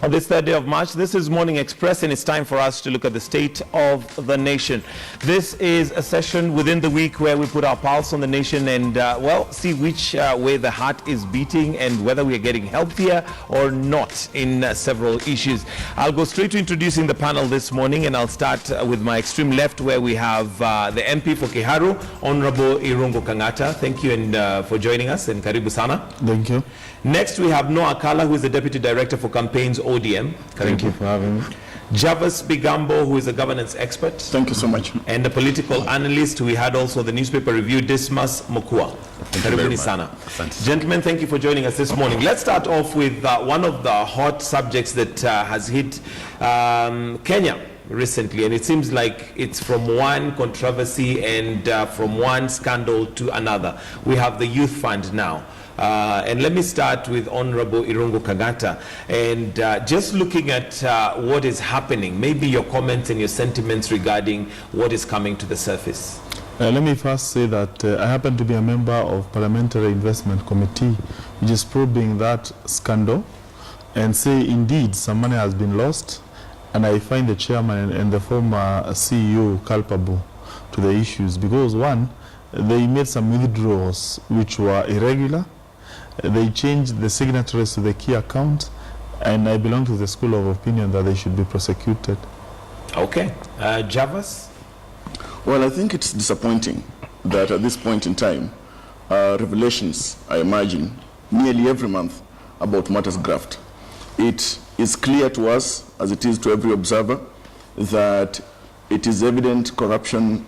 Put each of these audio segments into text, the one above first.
On this third day of March, this is Morning Express, and it's time for us to look at the state of the nation. This is a session within the week where we put our pulse on the nation and, well, see which way the heart is beating and whether we are getting healthier or not in several issues. I'll go straight to introducing the panel this morning, and I'll start with my extreme left, where we have the MP for Kiharu, Honorable Irungu Kangata. Thank you and for joining us, and karibu sana. Thank you. Next, we have Noah Kala, who is the Deputy Director for Campaigns ODM. Thank you for having me. Javas Bigambo, who is a governance expert. Thank you so much. And a political analyst. We had also the newspaper review, Dismas Mokua. Karibuni sana. Gentlemen, thank you for joining us this morning. Let's start off with one of the hot subjects that has hit Kenya recently, and it seems like it's from one controversy and from one scandal to another. We have the youth fund now. And let me start with Honorable Irungu Kangata, and just looking at what is happening, maybe your comments and your sentiments regarding what is coming to the surface. Let me first say that I happen to be a member of Parliamentary Investment Committee, which is probing that scandal, and say indeed some money has been lost, and I find the chairman and the former CEO culpable to the issues, because one, they made some withdrawals which were irregular. They changed the signatories to the key account, and I belong to the school of opinion that they should be prosecuted. Okay. Javas? Well, I think it's disappointing that at this point in time, revelations are emerging nearly every month about matters graft. It is clear to us, as it is to every observer, that it is evident corruption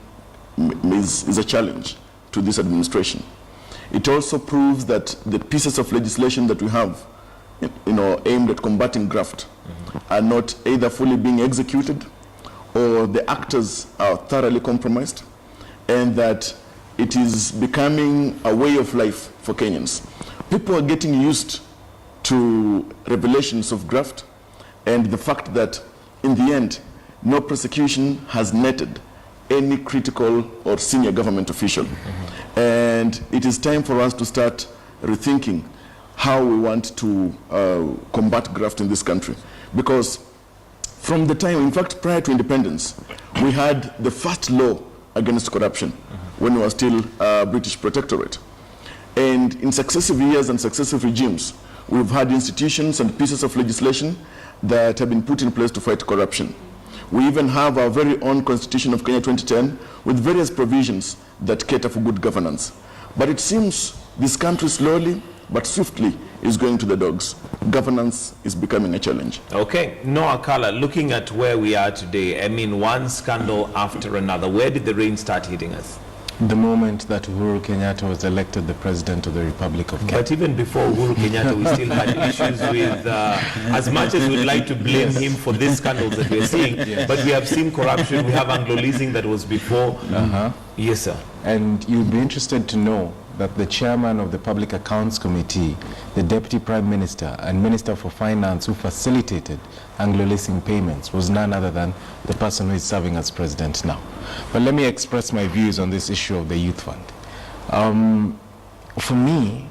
is a challenge to this administration. It also proves that the pieces of legislation that we have, aimed at combating graft, are not either fully being executed, or the actors are thoroughly compromised, and that it is becoming a way of life for Kenyans. People are getting used to revelations of graft, and the fact that in the end, no prosecution has netted any critical or senior government official. And it is time for us to start rethinking how we want to combat graft in this country. Because from the time, in fact, prior to independence, we had the first law against corruption when we were still a British protectorate. And in successive years and successive regimes, we've had institutions and pieces of legislation that have been put in place to fight corruption. We even have our very own Constitution of Kenya 2010 with various provisions that cater for good governance. But it seems this country slowly but swiftly is going to the dogs. Governance is becoming a challenge. Okay. Noah Kala, looking at where we are today, I mean, one scandal after another. Where did the rain start hitting us? The moment that Uhuru Kenyatta was elected the President of the Republic of Kenya. But even before Uhuru Kenyatta, we still had issues with, as much as we'd like to blame him for these scandals that we're seeing, but we have seen corruption, we have Anglo-leasing that was before. Yes, sir. And you'll be interested to know that the chairman of the Public Accounts Committee, the Deputy Prime Minister and Minister for Finance who facilitated Anglo-leasing payments was none other than the person who is serving as president now. But let me express my views on this issue of the youth fund. For me,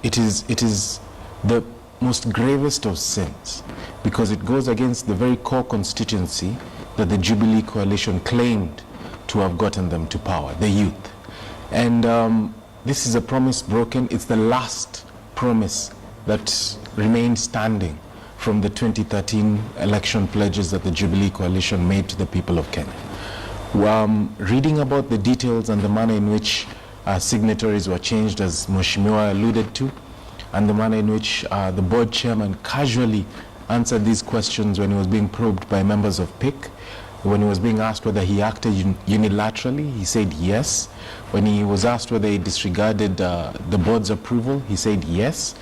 it is the most gravest of sins, because it goes against the very core constituency that the Jubilee coalition claimed to have gotten them to power, the youth. And this is a promise broken. It's the last promise that remained standing from the 2013 election pledges that the Jubilee coalition made to the people of Kenya. Reading about the details and the manner in which signatories were changed, as Mheshimiwa alluded to, and the manner in which the board chairman casually answered these questions when he was being probed by members of PIC. When he was being asked whether he acted unilaterally, he said yes. When he was asked whether he disregarded the board's approval, he said yes.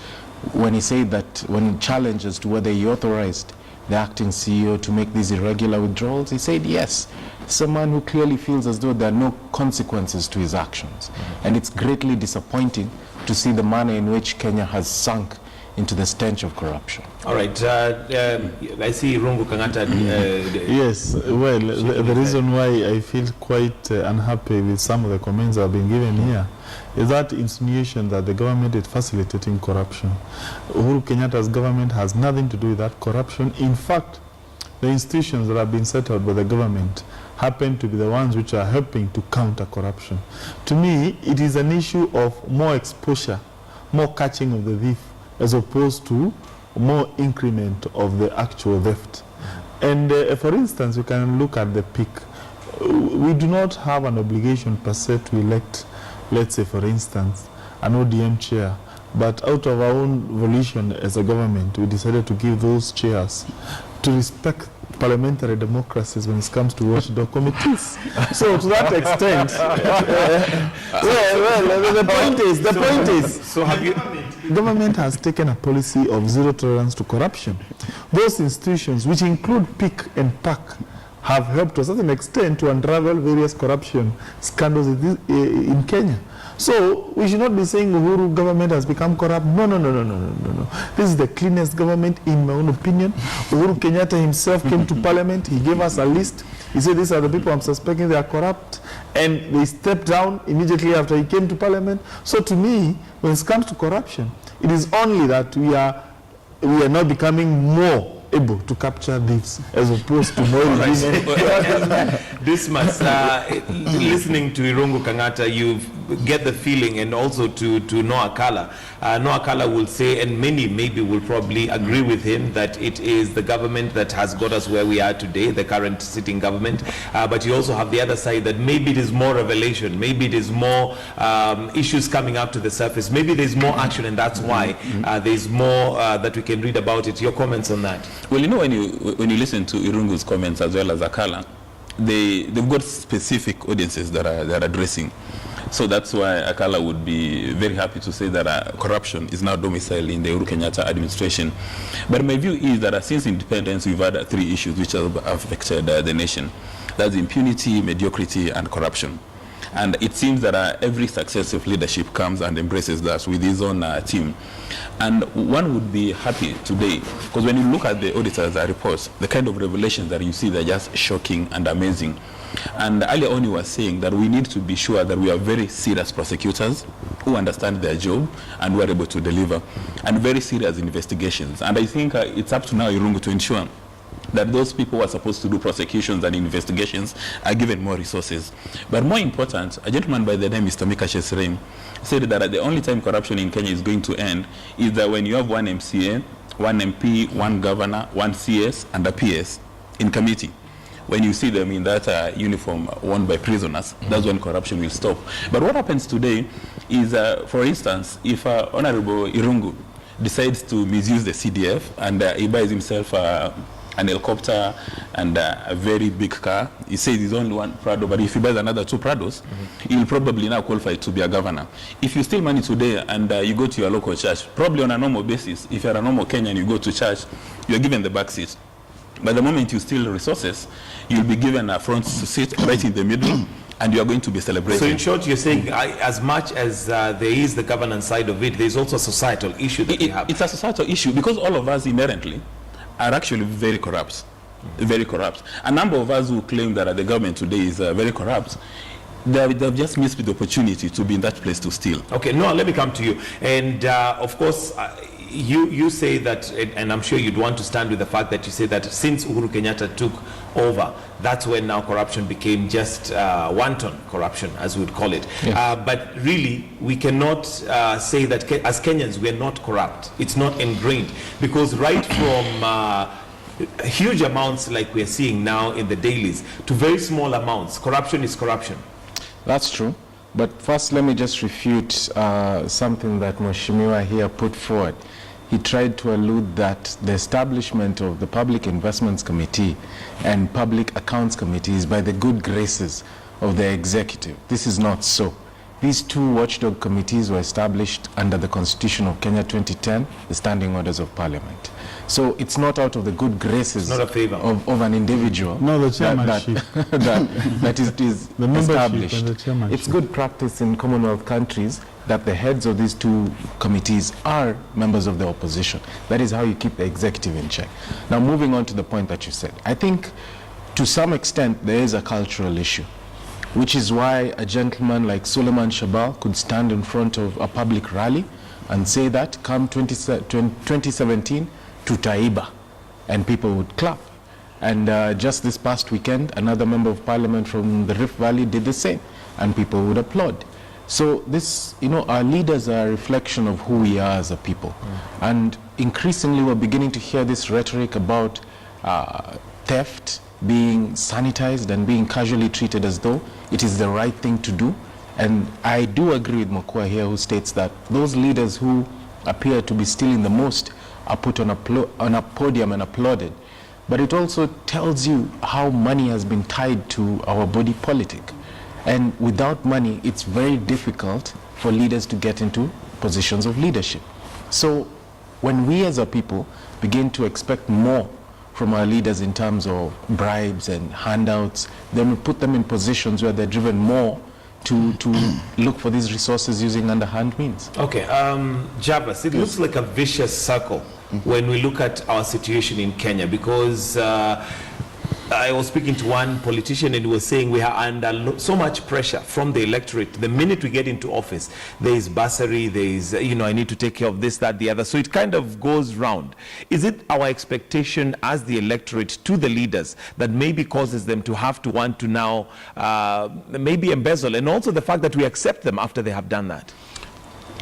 When he said that, when challenged as to whether he authorized the acting CEO to make these irregular withdrawals, he said yes. It's a man who clearly feels as though there are no consequences to his actions. And it's greatly disappointing to see the manner in which Kenya has sunk into the stench of corruption. All right. I see Rungu Kangata. Yes, well, the reason why I feel quite unhappy with some of the comments that have been given here is that insinuation that the government is facilitating corruption. Uhuru Kenyatta's government has nothing to do with that corruption. In fact, the institutions that have been set out by the government happen to be the ones which are helping to counter corruption. To me, it is an issue of more exposure, more catching of the thief, as opposed to more increment of the actual theft. And for instance, you can look at the peak. We do not have an obligation per se to elect, let's say for instance, an ODM chair, but out of our own volition as a government, we decided to give those chairs to respect parliamentary democracies when it comes to watchdog committees. So to that extent, the point is, So have you... Government has taken a policy of zero tolerance to corruption. Those institutions, which include PIC and PAC, have helped to a certain extent to unravel various corruption scandals in Kenya. So we should not be saying Uhuru government has become corrupt. No. This is the cleanest government in my own opinion. Uhuru Kenyatta himself came to parliament. He gave us a list. He said, these are the people I'm suspecting they are corrupt. And they stepped down immediately after he came to parliament. So to me, when it comes to corruption, it is only that we are now becoming more able to capture thieves as opposed to more. This must, listening to Irungu Kangata, you get the feeling, and also to Noah Kala. Noah Kala will say, and many maybe will probably agree with him, that it is the government that has got us where we are today, the current sitting government. But you also have the other side that maybe it is more revelation, maybe it is more issues coming up to the surface, maybe there's more action, and that's why there's more that we can read about it. Your comments on that? Well, you know, when you listen to Irungu's comments as well as Akala, they've got specific audiences that are addressing. So that's why Akala would be very happy to say that corruption is now domiciled in the Uhuru Kenyatta administration. But my view is that since independence, we've had three issues which have affected the nation. That's impunity, mediocrity, and corruption. And it seems that every successive leadership comes and embraces that with his own team. And one would be happy today, because when you look at the auditor's reports, the kind of revelations that you see, they're just shocking and amazing. And earlier on, he was saying that we need to be sure that we are very serious prosecutors who understand their job and who are able to deliver, and very serious investigations. And I think it's up to now Irungu to ensure that those people who are supposed to do prosecutions and investigations are given more resources. But more important, a gentleman by the name Mr. Kshs said that the only time corruption in Kenya is going to end is that when you have one MCA, one MP, one governor, one CS, and a PS in committee. When you see them in that uniform worn by prisoners, that's when corruption will stop. But what happens today is, for instance, if Honorable Irungu decides to misuse the CDF and he buys himself an helicopter and a very big car. He says he's only one Prado, but if he buys another two Prados, he'll probably now qualify to be a governor. If you steal money today and you go to your local church, probably on a normal basis, if you're a normal Kenyan, you go to church, you're given the back seat. But the moment you steal resources, you'll be given a front seat right in the middle, and you are going to be celebrated. So in short, you're saying as much as there is the governance side of it, there's also a societal issue that we have. It's a societal issue because all of us inherently are actually very corrupt. Very corrupt. A number of us who claim that the government today is very corrupt, they've just missed the opportunity to be in that place to steal. Okay, Noah, let me come to you. And of course, you say that, and I'm sure you'd want to stand with the fact that you say that since Uhuru Kenyatta took over, that's when now corruption became just wanton corruption, as we would call it. Yes. But really, we cannot say that as Kenyans, we're not corrupt. It's not ingrained. Because right from huge amounts like we're seeing now in the dailies to very small amounts, corruption is corruption. That's true. But first, let me just refute something that Mheshimiwa here put forward. He tried to allude that the establishment of the Public Investments Committee and Public Accounts Committee is by the good graces of the executive. This is not so. These two watchdog committees were established under the Constitution of Kenya 2010, the Standing Orders of Parliament. So it's not out of the good graces of an individual. No, the chairmanship. that is the established. And the chairmanship. It's good practice in Commonwealth countries that the heads of these two committees are members of the opposition. That is how you keep the executive in check. Now, moving on to the point that you said, I think to some extent there is a cultural issue. which is why a gentleman like Suleiman Shabal could stand in front of a public rally and say that come 2017 to Taiba, and people would clap. And just this past weekend, another member of parliament from the Rift Valley did the same, and people would applaud. So this, our leaders are a reflection of who we are as a people. And increasingly we're beginning to hear this rhetoric about theft being sanitized and being casually treated as though it is the right thing to do. And I do agree with Mokua here, who states that those leaders who appear to be stealing the most are put on a podium and applauded. But it also tells you how money has been tied to our body politic. And without money, it's very difficult for leaders to get into positions of leadership. So when we as a people begin to expect more from our leaders in terms of bribes and handouts, then we put them in positions where they're driven more to look for these resources using underhand means. Okay, Javas, it looks like a vicious circle when we look at our situation in Kenya, because I was speaking to one politician and he was saying we are under so much pressure from the electorate. The minute we get into office, there is bursary, there is, I need to take care of this, that, the other. So it kind of goes round. Is it our expectation as the electorate to the leaders that maybe causes them to have to want to now maybe embezzle, and also the fact that we accept them after they have done that?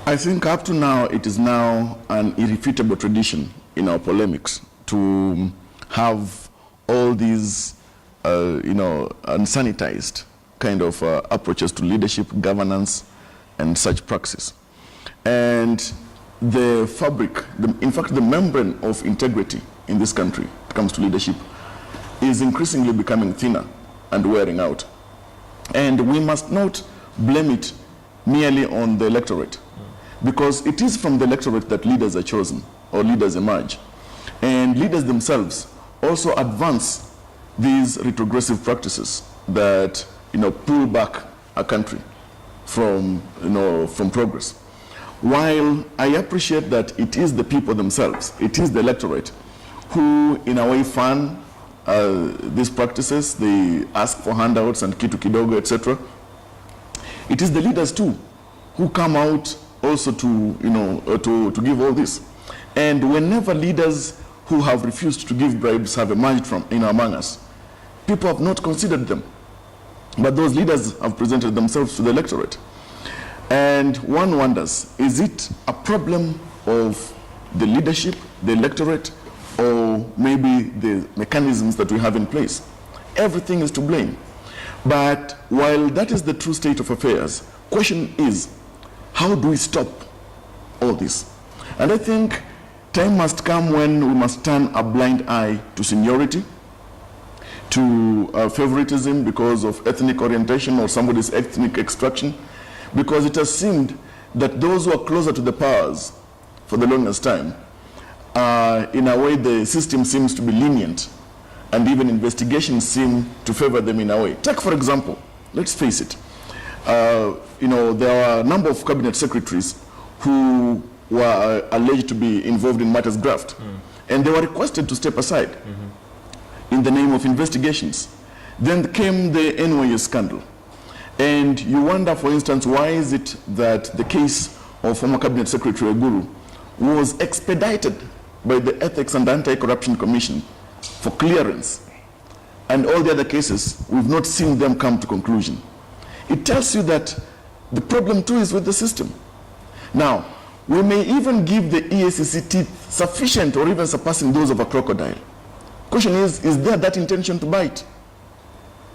I think up to now, it is now an irrefutable tradition in our polemics to have all these, unsanitized kind of approaches to leadership, governance, and such praxis. And the fabric, in fact, the membrane of integrity in this country, when it comes to leadership, is increasingly becoming thinner and wearing out. And we must not blame it merely on the electorate, because it is from the electorate that leaders are chosen or leaders emerge. And leaders themselves also advance these retrogressive practices that pull back a country from progress. While I appreciate that it is the people themselves, it is the electorate who in a way fund these practices, they ask for handouts and kitu kidogo, etc. It is the leaders too who come out also to give all this. And whenever leaders who have refused to give bribes have emerged from among us, people have not considered them. But those leaders have presented themselves to the electorate. And one wonders, is it a problem of the leadership, the electorate, or maybe the mechanisms that we have in place? Everything is to blame. But while that is the true state of affairs, question is, how do we stop all this? And I think time must come when we must turn a blind eye to seniority, to favoritism because of ethnic orientation or somebody's ethnic extraction, because it has seemed that those who are closer to the powers for the longest time, in a way the system seems to be lenient, and even investigations seem to favor them in a way. Take, for example, let's face it, there are a number of cabinet secretaries who were alleged to be involved in matters graft, and they were requested to step aside in the name of investigations. Then came the NYS scandal, and you wonder, for instance, why is it that the case of former cabinet secretary Guru was expedited by the Ethics and Anti-Corruption Commission for clearance, and all the other cases we've not seen them come to conclusion. It tells you that the problem too is with the system. Now, we may even give the EACC teeth sufficient or even surpassing those of a crocodile. Question is there that intention to bite?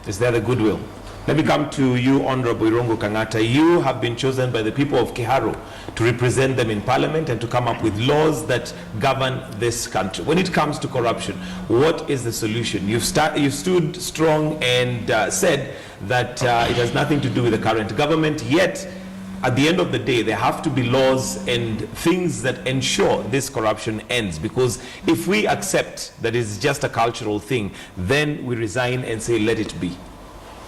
Is there the goodwill? Let me come to you, Honorable Irungu Kangata. You have been chosen by the people of Kiharu to represent them in Parliament and to come up with laws that govern this country. When it comes to corruption, what is the solution? You've stood strong and said that it has nothing to do with the current government, yet at the end of the day, there have to be laws and things that ensure this corruption ends. Because if we accept that it's just a cultural thing, then we resign and say, let it be.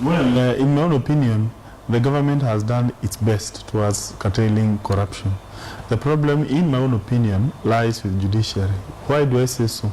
Well, in my own opinion, the government has done its best towards curtailing corruption. The problem, in my own opinion, lies with judiciary. Why do I say so?